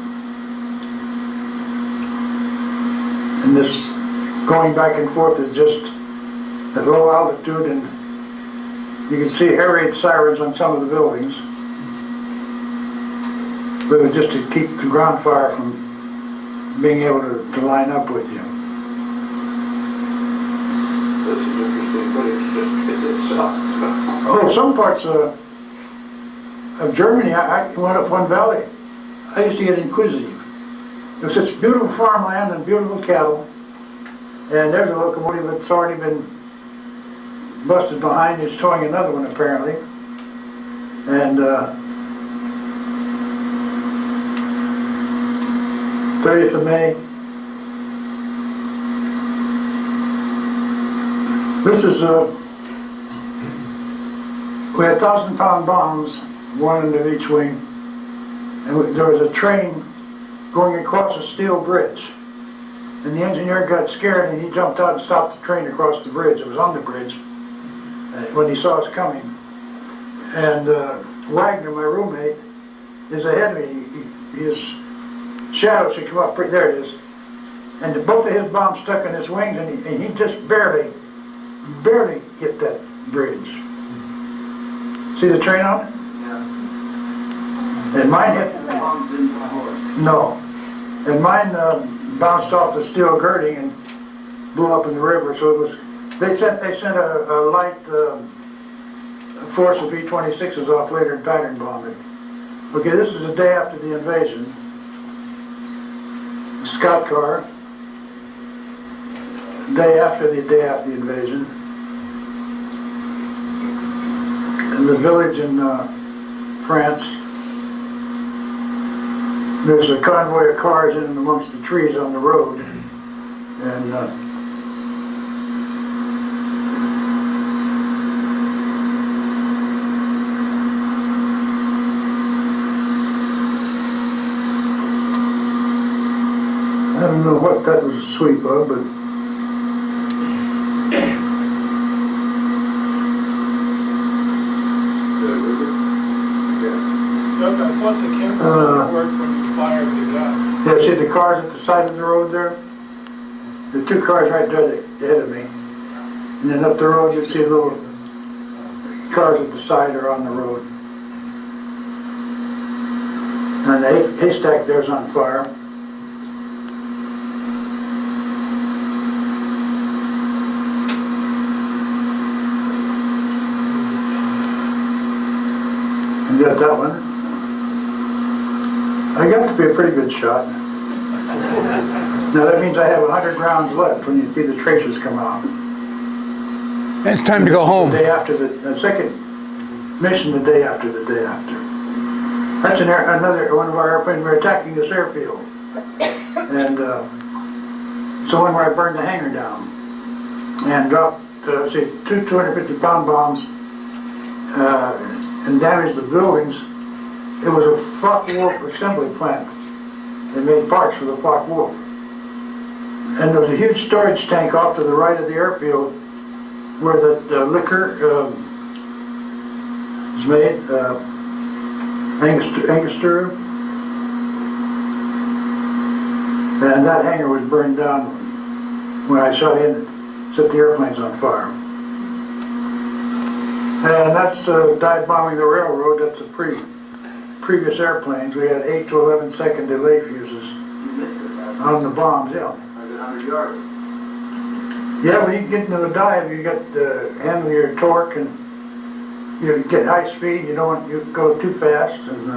And this going back and forth is just at low altitude, and you can see air raid sirens on some of the buildings. But it was just to keep the ground fire from being able to line up with you. This is interesting, but it sucks. Oh, some parts of Germany, I went up one valley. I used to get inquisitive. There's such beautiful farmland and beautiful cattle, and there's a locomotive that's already been busted behind. It's towing another one apparently, and 30th of May. This is we had 1,000-pound bombs, one under each wing, and there was a train going across a steel bridge, and the engineer got scared and he jumped out and stopped the train across the bridge. It was on the bridge when he saw us coming, and Wagner, my roommate, is ahead of me. His shadow should come up. There it is, and both of his bombs stuck in his wings, and he just barely hit that bridge. See the train on it? Yeah. And mine hit. The bombs didn't my horse. No. And mine bounced off the steel girding and blew up in the river. So it was. They sent a light force of B-26s off later and pattern bombed it. Okay, this is the day after the invasion. A scout car. Day after the invasion. In the village in France, there's a convoy of cars in amongst the trees on the road, and I don't know what that was a sweep of, but I thought the cameras only worked when you fired the guns. yeah, see the cars at the side of the road there? The two cars right there ahead of me. And then up the road you see little cars at the side or on the road. And the haystack there's on fire. You got that one? I got to be a pretty good shot. Now that means I have 100 rounds left when you see the tracers come out. It's time to go home. The day after the second mission, the day after the day after. That's another one of our airplanes. We're attacking this airfield, and it's the one where I burned the hangar down and dropped say, two 250-pound bombs and damaged the buildings. It was a Focke-Wulf assembly plant. They made parts for the Focke-Wulf. And there was a huge storage tank off to the right of the airfield where the liquor is made, Angostura. And that hangar was burned down when I shot in, set the airplanes on fire. And that's dive bombing the railroad. That's the previous airplanes. We had 8 to 11 second delay fuses on the bombs, yeah. 100 yards. Yeah, when you get into a dive, you got handle your torque and you get high speed. You don't want you go too fast, and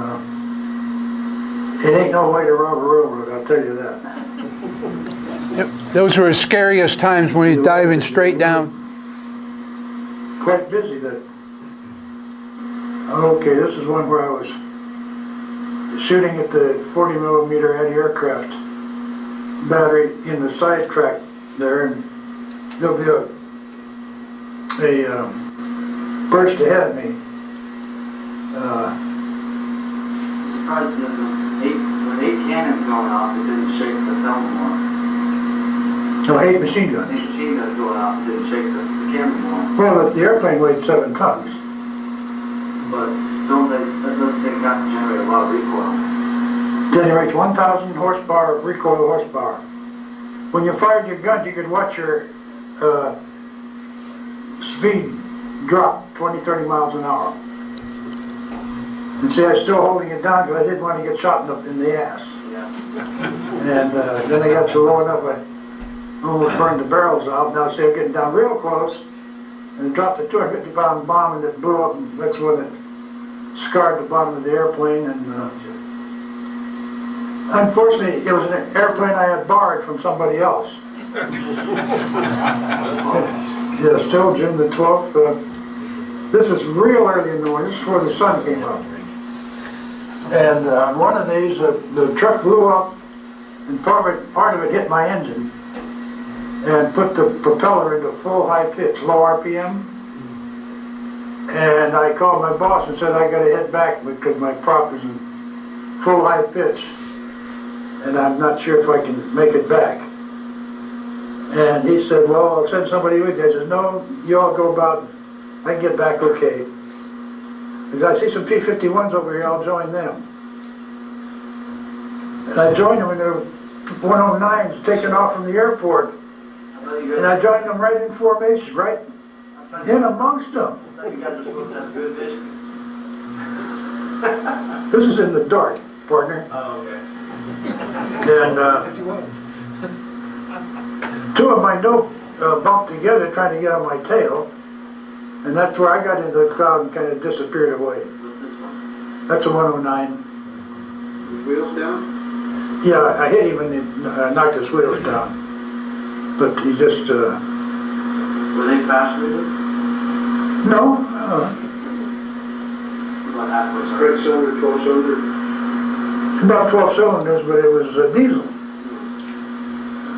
it ain't no way to rob a railroad. I'll tell you that. Yep. Those were the scariest times when he's diving straight down. Quite busy then. Okay, this is one where I was shooting at the 40 millimeter anti-aircraft battery in the side track there, and there'll be a burst ahead of me. Surprised that when 8 cannons going off, it didn't shake the film more. So 8 machine guns. 8 machine guns going off, it didn't shake the camera more. Well, the airplane weighed 7 tons. But don't they, those things have to generate a lot of recoil. Generates 1,000 horsepower of recoil horsepower. When you fired your guns, you could watch your speed drop 20-30 miles an hour. And see, I was still holding it down because I didn't want to get shot in the ass. Yeah. And then I got so low enough I almost burned the barrels out. Now see, I'm getting down real close, and it dropped a 250-pound bomb, and it blew up, and that's when it scarred the bottom of the airplane. And unfortunately, it was an airplane I had borrowed from somebody else. Yeah, still June the 12th. This is real early in the morning. This is before the sun came up. And on one of these, the truck blew up, and part of it hit my engine and put the propeller into full high pitch, low RPM. And I called my boss and said I got to head back because my prop is in full high pitch, and I'm not sure if I can make it back. And he said, well, I'll send somebody with you. I said, no, you all go about, I can get back okay. Because I see some P-51s over here, I'll join them. And I joined them, and there were 109s taking off from the airport. And I joined them right in formation, right in amongst them. You guys are supposed to have good vision. This is in the dark, partner. Oh, okay. And two of my dope bumped together trying to get on my tail. And that's where I got into the cloud and kind of disappeared away. What's this one? That's a 109. Wheels down? Yeah, I hit him and he knocked his wheels down. But he just, Were they fast with it? no. What happened? Red cylinder, 12 cylinder. About 12 cylinders, but it was diesel.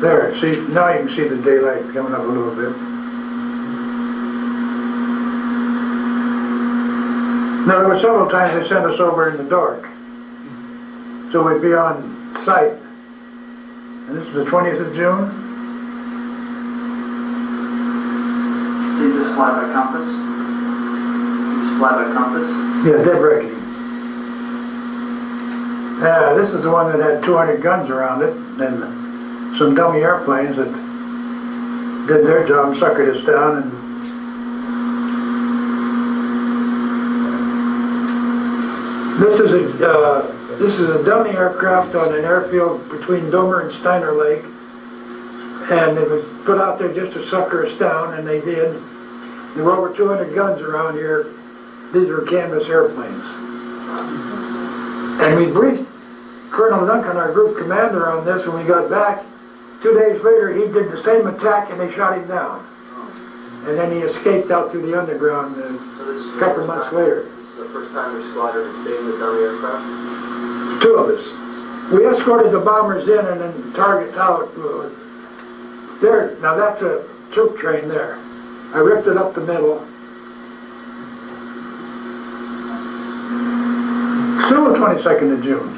There, see, now you can see the daylight coming up a little bit. Now, there were several times they sent us over in the dark. So we'd be on site. And this is the 20th of June. So you just fly by compass? You just fly by compass? Yeah, dead reckoning. This is the one that had 200 guns around it, and some dummy airplanes that did their job, suckered us down, and this is a dummy aircraft on an airfield between Dover and Steiner Lake, and it was put out there just to sucker us down, and they did. There were over 200 guns around here. These were canvas airplanes. And we briefed Colonel Duncan, our group commander, on this when we got back. 2 days later, he did the same attack and they shot him down. And then he escaped out through the underground a couple of months later. This is the first time your squadron had seen the dummy aircraft? 2 of us. We escorted the bombers in and then targets out. There, now that's a troop train there. I ripped it up the middle. Still the 22nd of June.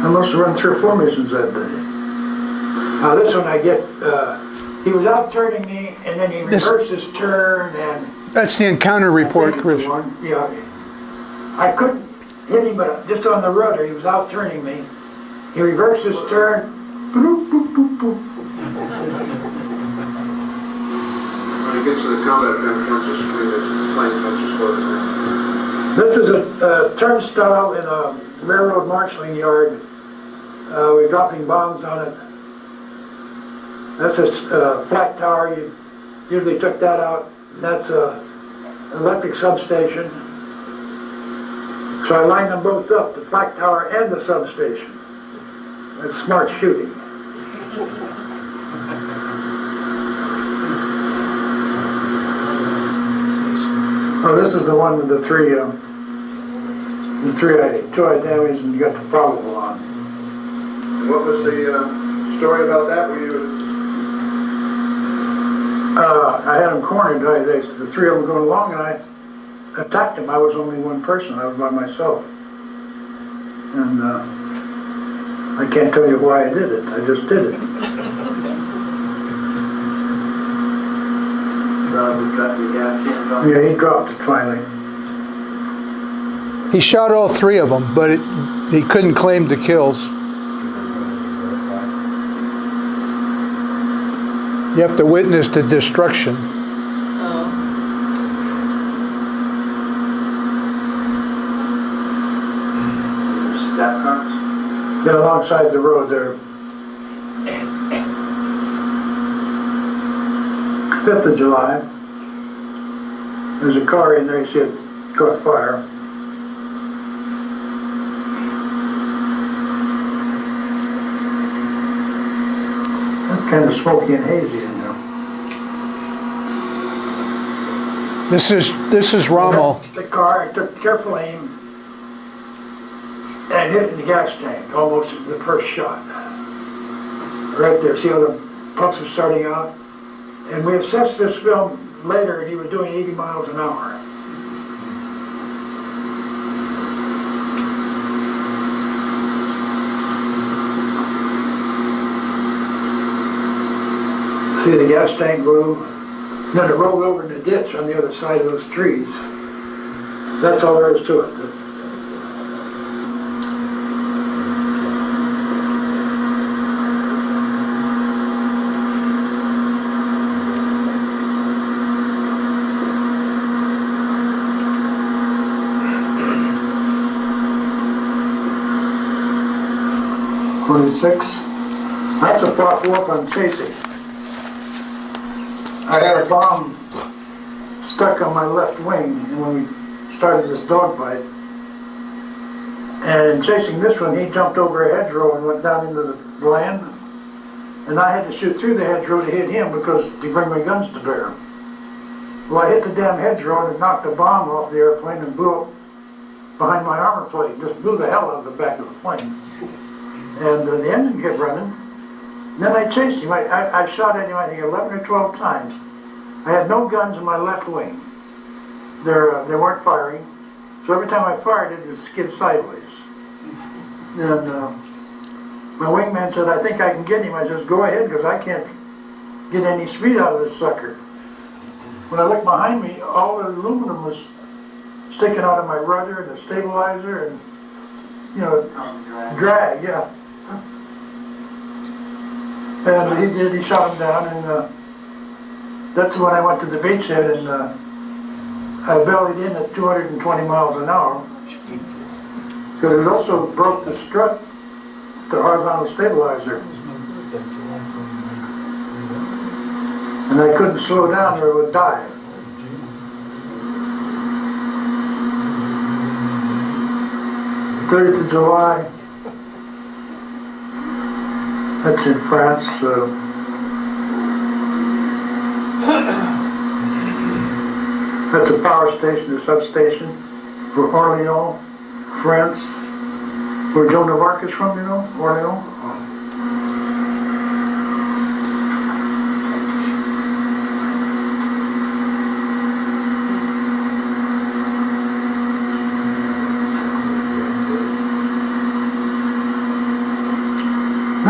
I must have run 3 or 4 missions that day. Now this one I get, he was out turning me and then he reversed his turn and... That's the encounter report, Chris. Yeah. I couldn't hit him, but just on the rudder, he was out turning me. He reversed his turn. Boop, boop, boop, boop. When it gets to the combat fences, the plane fences closed. This is a turnstile in a railroad marshalling yard. We're dropping bombs on it. That's a flak tower. You usually took that out. That's a electric substation. So I lined them both up, the flak tower and the substation. That's smart shooting. Oh, this is the one with the 2 I damaged and got the probable on. What was the story about that? Were you... I had them cornered. The 3 of them going along, and I attacked them. I was only one person. I was by myself. And I can't tell you why I did it. I just did it. Yeah, he dropped it finally. He shot all 3 of them, but he couldn't claim the kills. You have to witness the destruction. Step cars? They're alongside the road there. 5th of July. There's a car in there, you see it caught fire. That's kind of smoky and hazy in there. This is Rommel. The car, I took careful aim and hit it in the gas tank, almost the first shot. Right there, see how the pumps are starting out? And we assessed this film later, and he was doing 80 miles an hour. See the gas tank blew? Then it rolled over in the ditch on the other side of those trees. That's all there is to it. 26. That's a far forth I'm chasing. I had a bomb stuck on my left wing, and when we started this dogfight, and in chasing this one, he jumped over a hedgerow and went down into the land, and I had to shoot through the hedgerow to hit him because to bring my guns to bear. Well, I hit the damn hedgerow and it knocked the bomb off the airplane and blew up behind my armor plate, just blew the hell out of the back of the plane. And the engine kept running. And then I chased him. I shot at him, I think, 11 or 12 times. I had no guns in my left wing. They weren't firing. So every time I fired, it would skid sideways. And my wingman said, I think I can get him. I said, go ahead, because I can't get any speed out of this sucker. When I looked behind me, all the aluminum was sticking out of my rudder and the stabilizer and, you know, drag, yeah. And he shot him down, and that's when I went to the beachhead, and I bellied in at 220 miles an hour. Because it also broke the strut, the horizontal stabilizer. And I couldn't slow down or it would die. '30th of July. That's in France. That's a power station, a substation for Orléans, France, where Joan of Arc is from, you know, Orléans.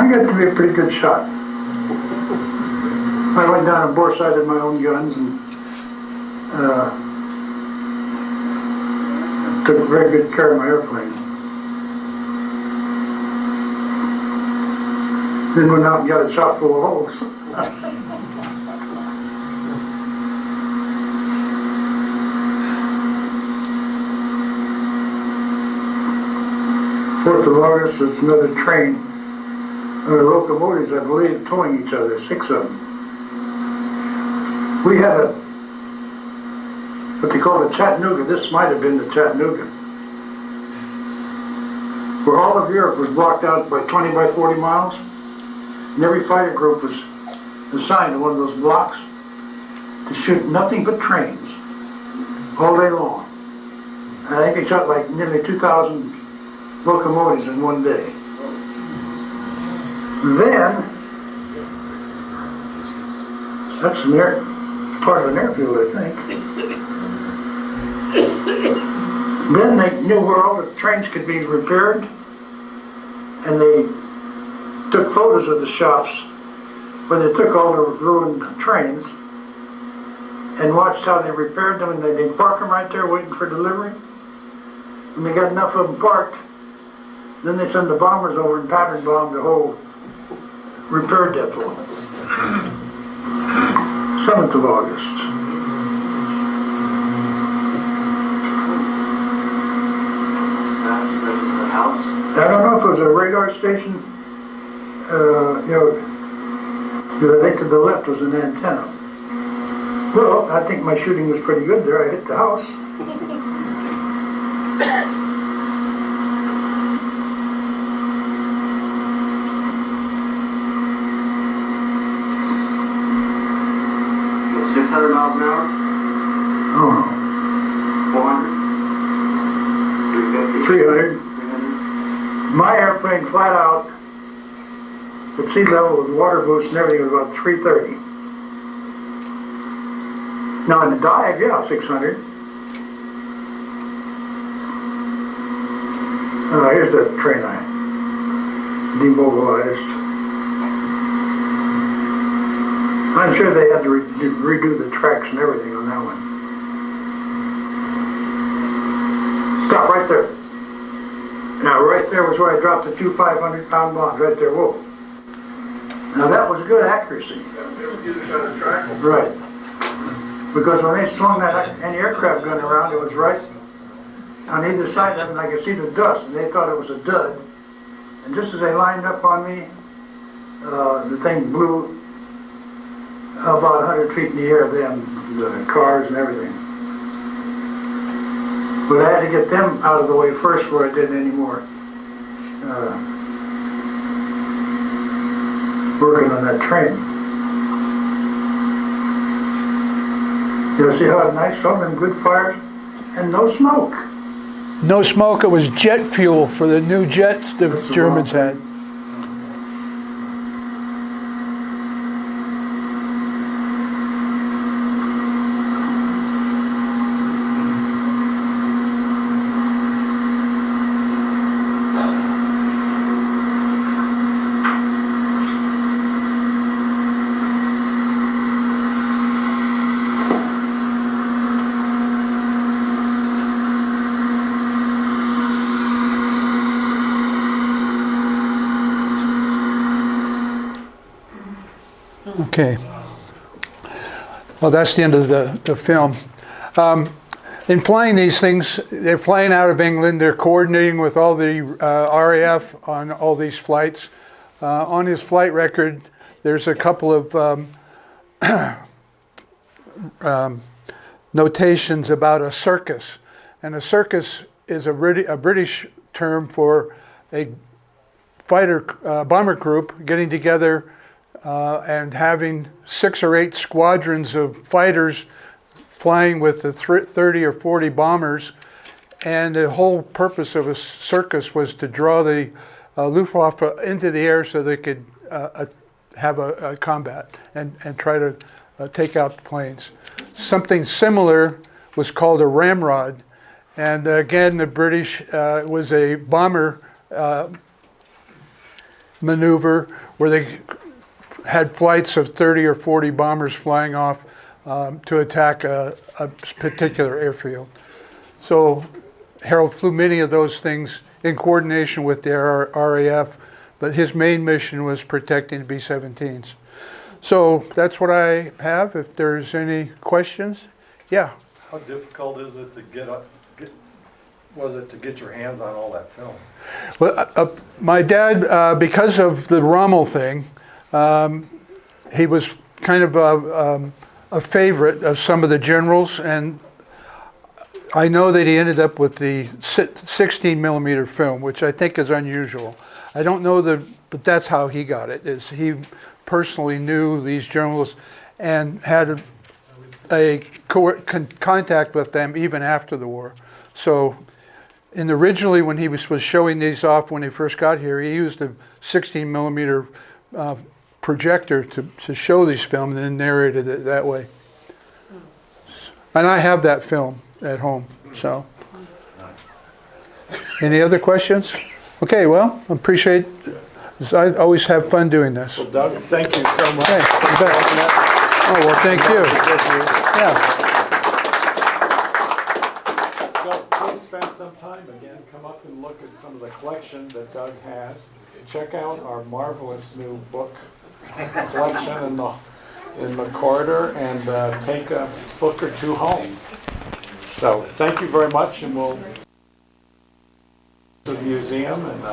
get to be a pretty good shot. I went down and bore-sighted my own guns and took very good care of my airplane. Then went out and got it shot full of holes. 4th of August, it's another train. Locomotives, I believe, towing each other, 6 of them. We had what they call the Chattanooga. This might have been the Chattanooga, where all of Europe was blocked out by 20 by 40 miles, and every fighter group was assigned to one of those blocks to shoot nothing but trains all day long. And I think they shot like nearly 2,000 locomotives in one day. Then, that's part of an airfield, I think. Then they knew where all the trains could be repaired, and they took photos of the shops where they took all the ruined trains and watched how they repaired them, and they'd park them right there waiting for delivery. When they got enough of them parked, then they send the bombers over and pattern bomb the whole repair depot. 7th of August. I don't know if it was a radar station, because I think to the left was an antenna. Well, I think my shooting was pretty good there. I hit the house. Miles an hour? Oh. 400? 300. My airplane flat out at sea level with water boost and everything was about 330. Now in the dive, yeah, 600. Here's the train I demobilized. I'm sure they had to redo the tracks and everything on that one. Stop right there. Now right there was where I dropped the 2 500-pound bombs, right there, whoa. Now that was good accuracy. Right. Because when they swung that anti-aircraft gun around, it was right on either side of them, and I could see the dust, and they thought it was a dud. And just as they lined up on me, the thing blew about 100 feet in the air, them, the cars and everything. But I had to get them out of the way first before I did any more working on that train. You see how nice, all them good fires, and no smoke. No smoke, it was jet fuel for the new jets the Germans had. Okay. Well, that's the end of the film. In flying these things, they're flying out of England. They're coordinating with all the RAF on all these flights. On his flight record, there's a couple of notations about a circus. And a circus is a British term for a bomber group getting together and having 6 or 8 squadrons of fighters flying with the 30 or 40 bombers. And the whole purpose of a circus was to draw the Luftwaffe into the air so they could have a combat and try to take out the planes. Something similar was called a ramrod. And again, the British was a bomber maneuver where they had flights of 30 or 40 bombers flying off to attack a particular airfield. So Harold flew many of those things in coordination with the RAF, but his main mission was protecting B-17s. So that's what I have. If there's any questions, yeah. How difficult is it to get your hands on all that film? Well, my dad, because of the Rommel thing, he was kind of a favorite of some of the generals, and I know that he ended up with the 16 millimeter film, which I think is unusual. I don't know but that's how he got it, is he personally knew these generals and had a contact with them even after the war. So originally when he was showing these off when he first got here, he used a 16 millimeter projector to show these films and then narrated it that way. And I have that film at home, so. Any other questions? Okay, well, I appreciate, I always have fun doing this. Well, Doug, thank you so much. Okay, you bet. Oh, well, thank you. Yeah. So please spend some time, again, come up and look at some of the collection that Doug has. Check out our marvelous new book collection in the corridor, and take a book or two home. So thank you very much, and we'll to the museum, and